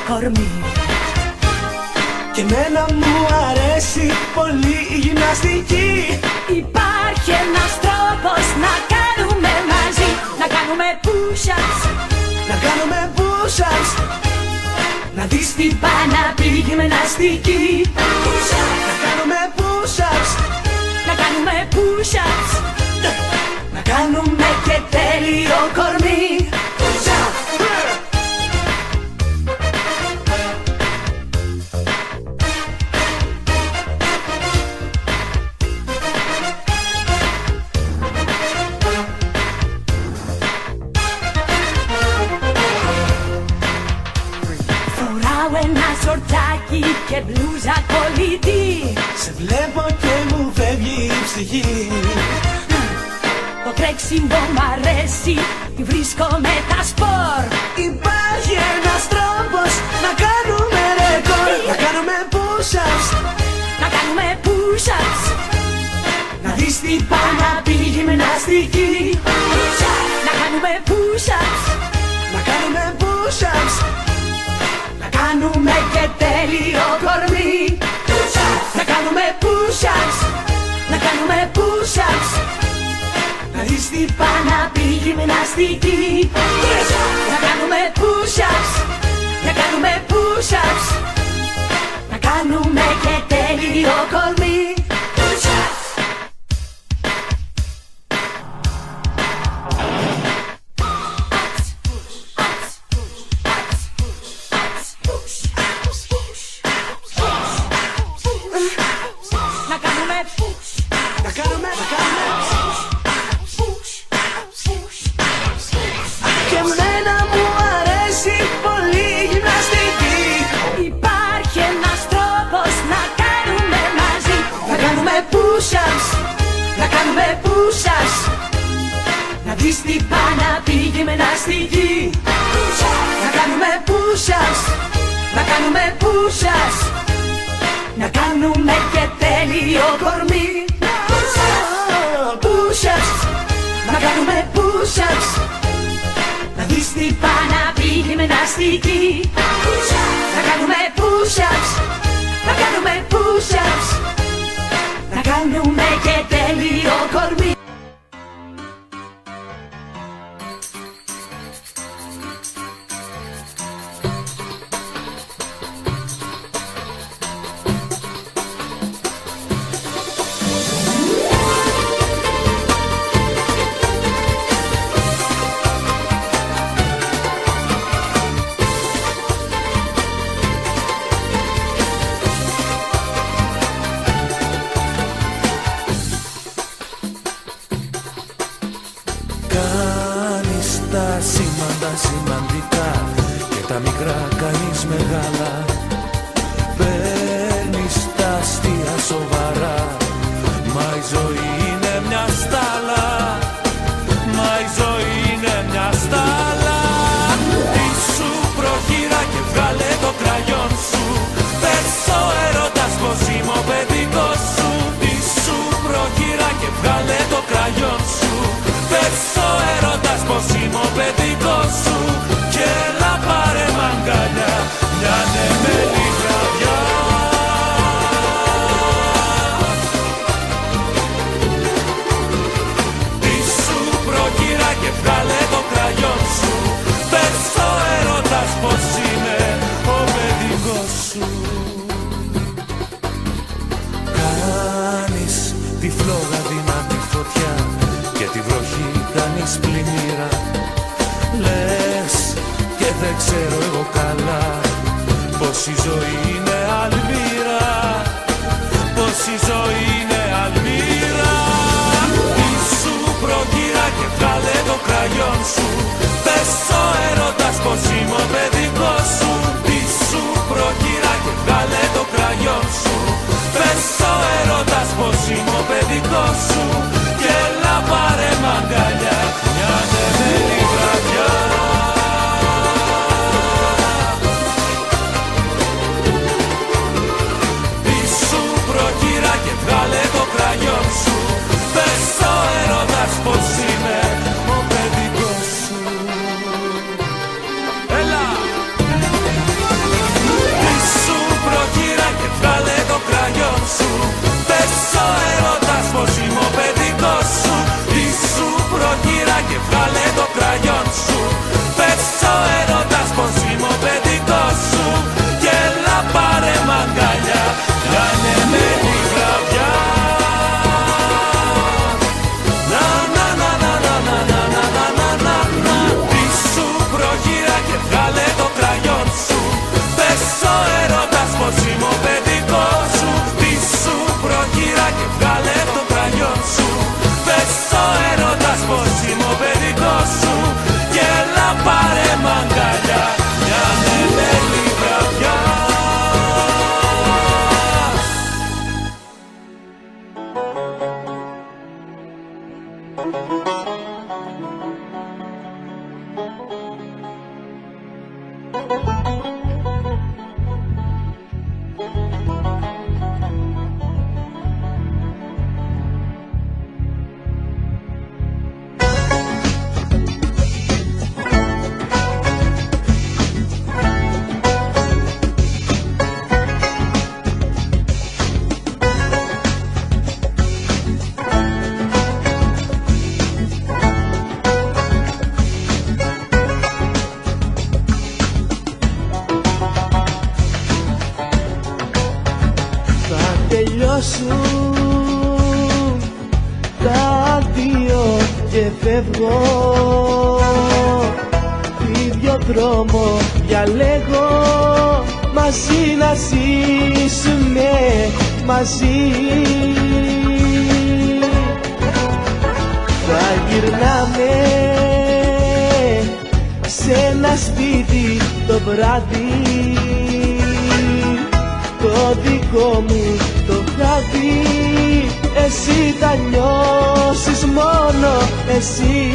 κορμί. Και εμένα μου αρέσει πολύ η γυμναστική. Υπάρχει ένας τρόπος να κάνουμε μαζί, να κάνουμε push-ups, Να κάνουμε push-ups, να δεις τι πάει να πει η γυμναστική. να κάνουμε push-ups, Να κάνουμε push-ups, να κάνουμε και τέλειο κορμί. Φοράω ένα σορτσάκι και μπλούζα κολλητή. σε βλέπω και μου φεύγει η ψυχή. Το τρέξιμο μ' αρέσει, τη βρίσκω με τα σπορ. Υπάρχει ένας τρόπος να κάνουμε ρεκόρ. Να κάνουμε push-ups, Να κάνουμε push-ups, να δεις τι πάει να πει η γυμναστική. να κάνουμε push-ups, Να κάνουμε push-ups, να κάνουμε και τέλειο κορμί. Να κάνουμε push-ups, να κάνουμε push-ups, να δεις τι πάει να πει η γυμναστική. Να κάνουμε push-ups, να κάνουμε push-ups, να κάνουμε και τέλειο κορμί. Να κάνουμε push, να κάνουμε. Και εμένα μου αρέσει πολύ η γυμναστική. υπάρχει ένας τρόπος να κάνουμε μαζί. Να κάνουμε push-ups, Να κάνουμε push-ups, να δεις τι πάει να πει η γυμναστική. Να κάνουμε push-ups, να κάνουμε push-ups, να κάνουμε και τέλειο κορμί. Push-ups, να κάνουμε push-ups, να δεις τι πάει να πει η γυμναστική. Να κάνουμε push-ups, να κάνουμε push-ups, να κάνουμε και τέλειο κορμί. Κάνεις τα σημαντικά και τα μικρά κάνεις μεγάλα. Παίρνεις τα αστεία σοβαρά, μα η ζωή είναι μια στάλα. Μα η ζωή είναι μια στάλα. Ήσου προχείρα και βγάλε το κραγιόν σου. Πες ο έρωτας πως είμαι ο παιδικός σου. Ήσου προχείρα και βγάλε το κραγιόν σου. Πες ο έρωτας πως είμαι ο παιδικός σου. Και έλα πάρε μ' αγκαλιά μια νεμέλη βραδιά. Ήσου προχείρα και βγάλε το κραγιόν σου. Πες ο έρωτας πως είμαι ο παιδικός σου. Κάνεις τη φλόγα δυνατή φωτιά και τη βροχή κάνεις πλημμύρα. Λες και δεν ξέρω εγώ καλά πως η ζωή είναι αλμύρα. Πως η ζωή είναι αλμύρα. Ήσου προχείρα και βγάλε το κραγιόν σου. Πες ο έρωτας πως είμαι ο παιδικός σου. Ήσου προχείρα και βγάλε το κραγιόν σου. Πες ο έρωτας πως είμαι ο παιδικός σου. Και έλα πάρε μ' αγκαλιά μια νεμέλη βραδιά. Ήσου προχείρα και βγάλε το κραγιόν σου. Πες ο έρωτας πως είμαι ο παιδικός σου. Έλα! και βγάλε το κραγιόν σου. Πες ο έρωτας πως είμαι ο παιδικός σου. Και έλα πάρε μ' αγκαλιά, κάνε με τη βραδιά. Να να να να να να να να να να να. Πίσου προχειρά και βγάλε το κραγιόν σου. Πες ο έρωτας πως είμαι ο παιδικός σου. Πίσου προχειρά και βγάλε το κραγιόν σου. Πες ο έρωτας πως είμαι ο παιδικός σου. Και έλα πάρε μ' αγκαλιά, μια ανελέλη βραδιά. τελειώσουν τα δύο και φεύγω. Ίδιο δρόμο διαλέγω, μαζί να ζήσουμε μαζί. Θα γυρνάμε σε ένα σπίτι το βράδυ, το δικό μου το χάδι. Εσύ θα νιώσεις μόνο εσύ.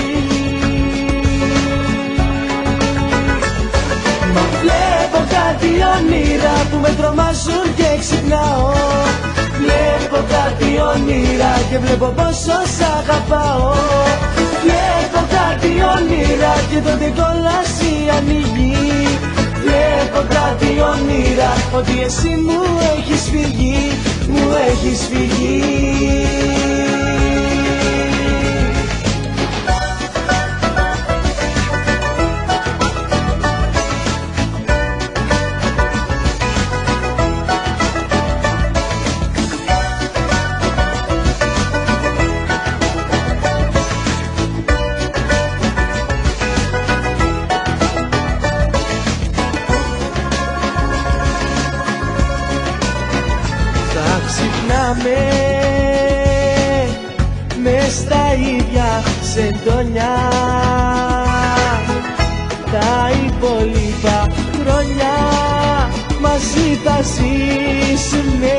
Μα βλέπω κάτι όνειρα που με τρομάζουν και ξυπνάω. Βλέπω κάτι όνειρα και βλέπω πόσο σ' αγαπάω. Βλέπω κάτι όνειρα και τότε κόλαση ανοίγει. Βλέπω κάτι όνειρα ότι εσύ μου έχεις φύγει, μου έχεις φύγει. Μες στα ίδια σεντόνια τα υπόλοιπα χρόνια μαζί θα ζήσουμε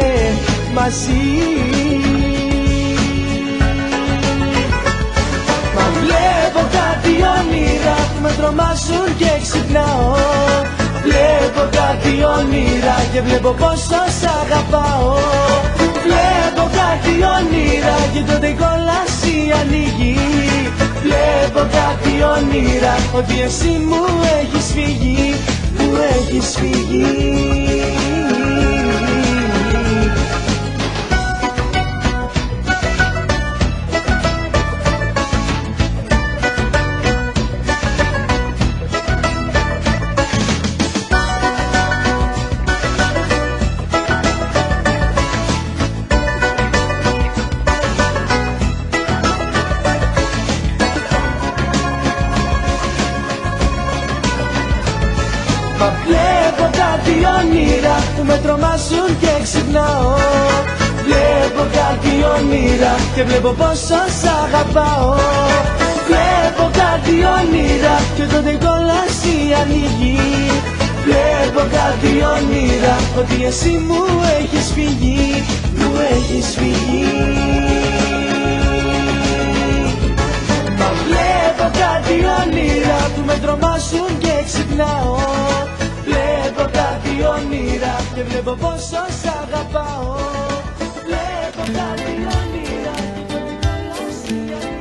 μαζί. Μα βλέπω κάτι όνειρα που με τρομάζουν και ξυπνάω. Βλέπω κάτι όνειρα και βλέπω πόσο σ' αγαπάω. Βλέπω κάτι όνειρα και τότε η κόλαση ανοίγει. Βλέπω κάτι όνειρα ότι εσύ μου έχεις φύγει, μου έχεις φύγει. Μα βλέπω κάτι όνειρα που με τρομάζουν και ξυπνάω. Βλέπω κάτι όνειρα και βλέπω πόσο σ' αγαπάω. Βλέπω κάτι όνειρα και τότε η κόλαση ανοίγει. Βλέπω κάτι όνειρα ότι εσύ μου έχεις φύγει, μου έχεις φύγει. Μα βλέπω κάτι όνειρα που με τρομάζουν και ξυπνάω. Βλέπω κάτι όνειρα και βλέπω πόσο σ' αγαπάω. Βλέπω κάτι όνειρα και τότε κόλαση ανοίγει.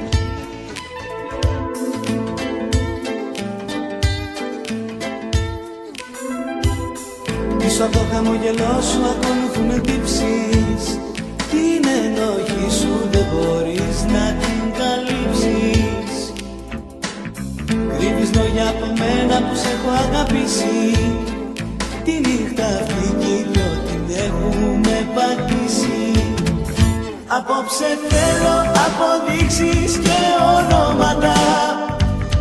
Πίσω από το χαμογελό σου ακολουθούν τύψεις. Την ενοχή σου δεν μπορείς να την καλύψεις. Κρύβεις λόγια από μένα που σε έχω αγαπήσει. Τη νύχτα αυτή κι οι δυο την έχουμε πατήσει. Απόψε θέλω αποδείξεις και ονόματα,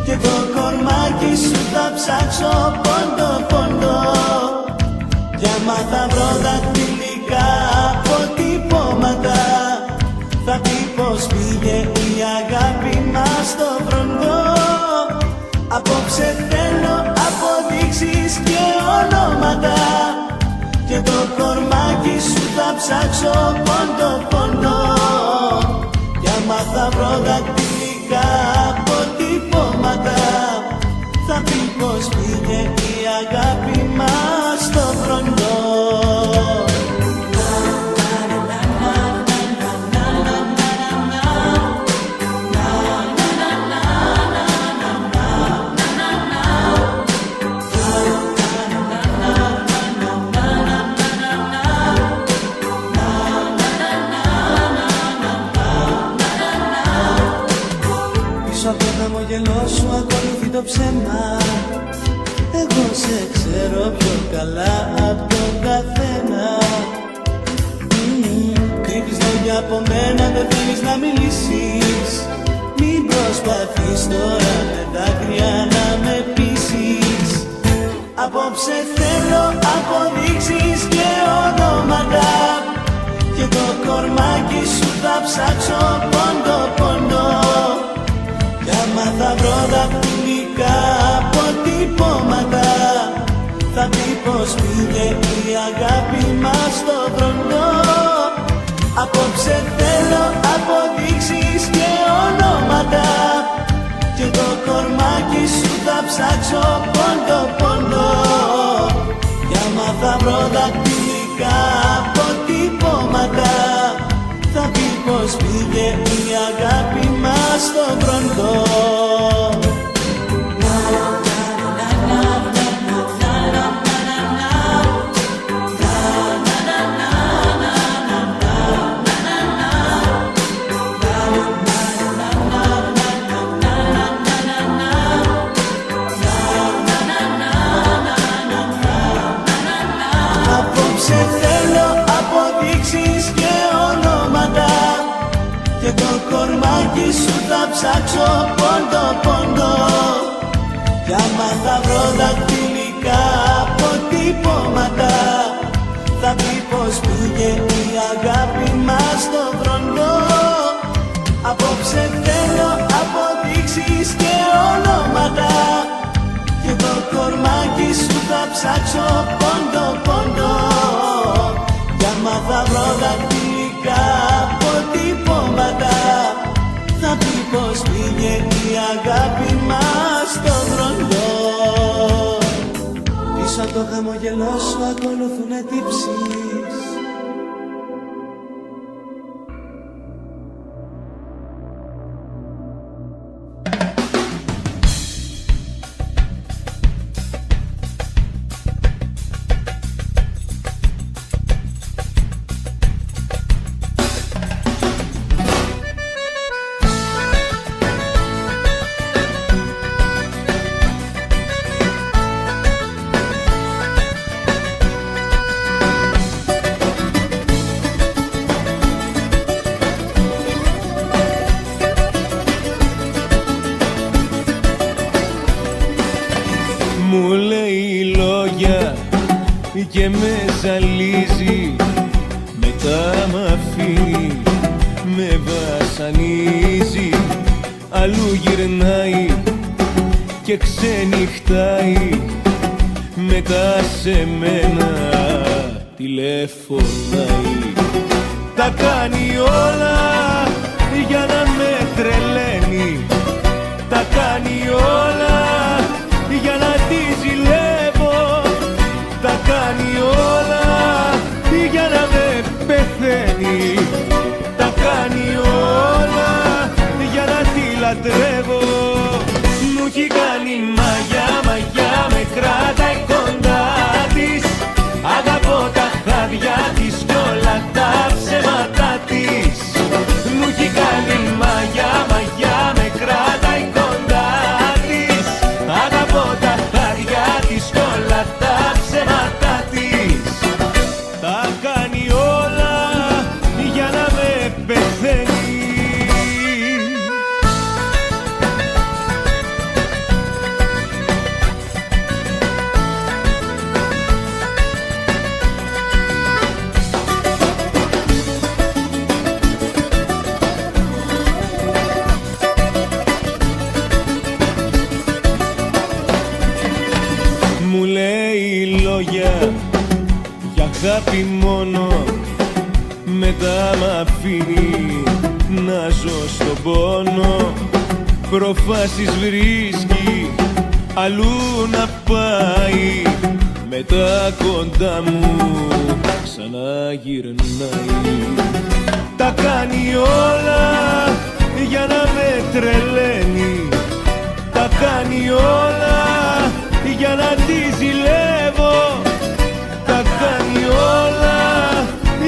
και το κορμάκι σου θα ψάξω πόντο πόντο. Κι άμα θα βρω δακτυλικά αποτυπώματα, θα πει πως πήγε η αγάπη μας στο βροντό. Απόψε θέλω αποδείξεις και ονόματα, και το κορμάκι σου θα ψάξω πόντο πόντο. Κι άμα θα βρω δακτυλικά αποτυπώματα, θα πει πως πήγε η αγάπη μας στο βροντό. Από το χαμογελό σου ακολουθεί το ψέμα. Εγώ σε ξέρω πιο καλά από τον καθένα. Κρύβεις λόγια από μένα, δεν θέλεις να μιλήσεις. Μην προσπαθείς τώρα με δάκρυα να με πείσεις. Απόψε θέλω αποδείξεις και ονόματα, και το κορμάκι σου θα ψάξω πόντο πόντο. Κι άμα θα βρω δακτυλικά αποτυπώματα, θα πει πως πήγε η αγάπη μας στο βροντό. Απόψε θέλω αποδείξεις και ονόματα, και το κορμάκι σου θα ψάξω πόντο πόντο. Κι άμα θα βρω δακτυλικά αποτυπώματα, θα πει πως πήγε η αγάπη μας στο βροντό. Απόψε θέλω αποδείξεις και ονόματα, και το κορμάκι σου θα ψάξω πόντο πόντο. Κι άμα θα βρω δακτυλικά αποτυπώματα, θα πει πως πήγε η αγάπη μας στο βροντό. Απόψε θέλω αποδείξεις και ονόματα, και το κορμάκι σου θα ψάξω πόντο πόντο. Κι άμα θα βρω δακτυλικά αποτυπώματα, θα πει πως πήγε η αγάπη μας στο βροντό. Πίσω από το χαμογελό σου ακολουθούνε τύψεις. Μου λέει λόγια και με ζαλίζει, μετά μ' αφήνει, με βασανίζει. Αλλού γυρνάει και ξενυχτάει, μετά σε μένα τηλεφωνάει. Τα κάνει όλα για να με τρελαίνει, τα κάνει όλα για να τη ζηλεύω, τα κάνει όλα για να με πεθαίνει, τα κάνει όλα για να τη λατρεύω. Μου έχει κάνει μαγιά, μαγιά, με κρατάει κοντά της. Αγαπώ τα χάδια της κι όλα τα ψέματα της. Μου έχει κάνει μαγιά, μαγιά, με κρατάει κοντά της. αγάπη μόνο, μετά μ' αφήνει να ζω στον πόνο. Προφάσεις βρίσκει αλλού να πάει, μετά κοντά μου ξαναγυρνάει. Τα κάνει όλα για να με τρελαίνει, τα κάνει όλα για να τη ζηλεύω, τα κάνει όλα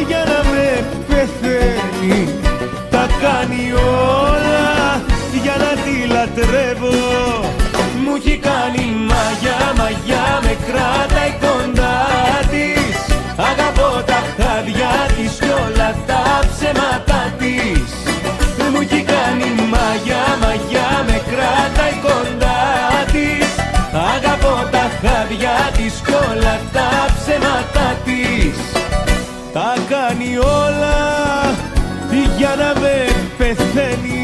για να με πεθαίνει, τα κάνει όλα για να τη λατρεύω. Μου έχει κάνει μαγιά, μαγιά, με κρατάει κοντά της. Αγαπώ τα χάδια της κι όλα τα ψέματα της. Μου έχει κάνει μαγιά, μαγιά, με κρατάει κοντά της. Αγαπώ τα χάδια της κι όλα τα ψέματα της. Τα κάνει όλα για να με πεθαίνει.